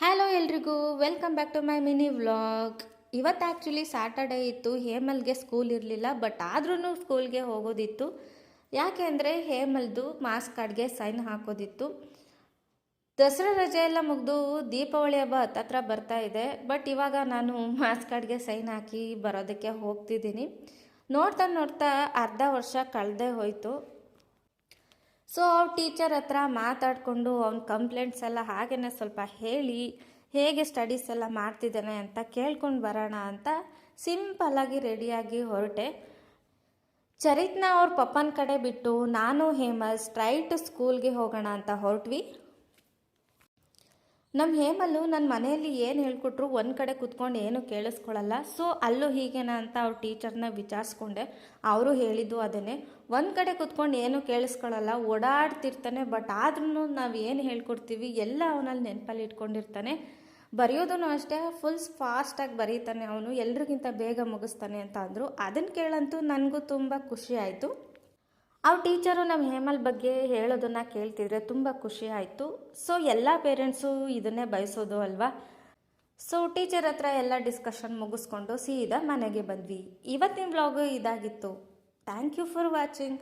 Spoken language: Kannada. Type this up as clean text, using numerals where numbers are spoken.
ಹಲೋ ಎಲ್ರಿಗೂ welcome back to my mini vlog. ಇವತ್ತು ಆ್ಯಕ್ಚುಲಿ ಸ್ಯಾಟರ್ಡೇ ಇತ್ತು. ಹೇಮಲ್ಗೆ ಸ್ಕೂಲ್ ಇರಲಿಲ್ಲ, ಬಟ್ ಆದ್ರೂ ಸ್ಕೂಲ್ಗೆ ಹೋಗೋದಿತ್ತು. ಯಾಕೆ ಅಂದರೆ ಹೇಮಲ್ದು ಮಾರ್ಕ್ಸ್ ಕಾರ್ಡ್ಗೆ ಸೈನ್ ಹಾಕೋದಿತ್ತು. ದಸರಾ ರಜೆ ಎಲ್ಲ ಮುಗಿದು ದೀಪಾವಳಿ ಹಬ್ಬ ಹತ್ತತ್ರ ಬರ್ತಾ ಇದೆ. ಬಟ್ ಇವಾಗ ನಾನು ಮಾರ್ಕ್ಸ್ ಕಾರ್ಡ್ಗೆ ಸೈನ್ ಹಾಕಿ ಬರೋದಕ್ಕೆ ಹೋಗ್ತಿದ್ದೀನಿ. ನೋಡ್ತಾ ನೋಡ್ತಾ ಅರ್ಧ ವರ್ಷ ಕಳೆದೇ ಹೋಯಿತು. ಸೊ ಅವ್ರ ಟೀಚರ್ ಹತ್ರ ಮಾತಾಡಿಕೊಂಡು ಅವ್ನ ಕಂಪ್ಲೇಂಟ್ಸ್ ಎಲ್ಲ ಹಾಗೇ ಸ್ವಲ್ಪ ಹೇಳಿ ಹೇಗೆ ಸ್ಟಡೀಸ್ ಎಲ್ಲ ಮಾಡ್ತಿದ್ದಾನೆ ಅಂತ ಕೇಳ್ಕೊಂಡು ಬರೋಣ ಅಂತ ಸಿಂಪಲ್ಲಾಗಿ ರೆಡಿಯಾಗಿ ಹೊರಟೆ. ಚರಿತ್ನ ಅವ್ರ ಪಪ್ಪನ ಕಡೆ ಬಿಟ್ಟು ನಾನು ಹೇಮಲ್ ಸ್ಟ್ರೈಟ್ ಸ್ಕೂಲ್ಗೆ ಹೋಗೋಣ ಅಂತ ಹೊರಟ್ವಿ. ನಮ್ಮ ಹೇಮಲ್ಲು ನನ್ನ ಮನೆಯಲ್ಲಿ ಏನು ಹೇಳ್ಕೊಟ್ರು ಒಂದು ಕಡೆ ಕುತ್ಕೊಂಡು ಏನು ಕೇಳಿಸ್ಕೊಳ್ಳಲ್ಲ. ಸೊ ಅಲ್ಲೂ ಹೀಗೇನಾ ಅಂತ ಅವ್ರ ಟೀಚರ್ನ ವಿಚಾರಿಸ್ಕೊಂಡೆ. ಅವರು ಹೇಳಿದ್ದು ಅದನ್ನೇ, ಒಂದು ಕಡೆ ಕುತ್ಕೊಂಡು ಏನು ಕೇಳಿಸ್ಕೊಳ್ಳಲ್ಲ, ಓಡಾಡ್ತಿರ್ತಾನೆ. ಬಟ್ ಆದ್ರೂ ನಾವು ಏನು ಹೇಳ್ಕೊಡ್ತೀವಿ ಎಲ್ಲ ಅವನಲ್ಲಿ ನೆನಪಲ್ಲಿ ಇಟ್ಕೊಂಡಿರ್ತಾನೆ. ಬರೆಯೋದೂ ಅಷ್ಟೇ ಫುಲ್ ಫಾಸ್ಟಾಗಿ ಬರೀತಾನೆ ಅವನು, ಎಲ್ರಿಗಿಂತ ಬೇಗ ಮುಗಿಸ್ತಾನೆ ಅಂತ ಅಂದರು. ಅದನ್ನು ಕೇಳಂತೂ ನನಗೂ ತುಂಬ ಖುಷಿ ಆಯಿತು. ಅವ್ರ ಟೀಚರು ನಮ್ಮ ಹೇಮಲ್ ಬಗ್ಗೆ ಹೇಳೋದನ್ನು ಕೇಳ್ತಿದ್ರೆ ತುಂಬ ಖುಷಿ ಆಯಿತು. ಸೊ ಎಲ್ಲ ಪೇರೆಂಟ್ಸು ಇದನ್ನೇ ಬಯಸೋದು ಅಲ್ವಾ. ಸೊ ಟೀಚರ್ ಹತ್ರ ಎಲ್ಲ ಡಿಸ್ಕಷನ್ ಮುಗಿಸ್ಕೊಂಡು ಸೀದಾ ಮನೆಗೆ ಬಂದ್ವಿ. ಇವತ್ತಿನ ವ್ಲಾಗು ಇದಾಗಿತ್ತು. Thank you for watching.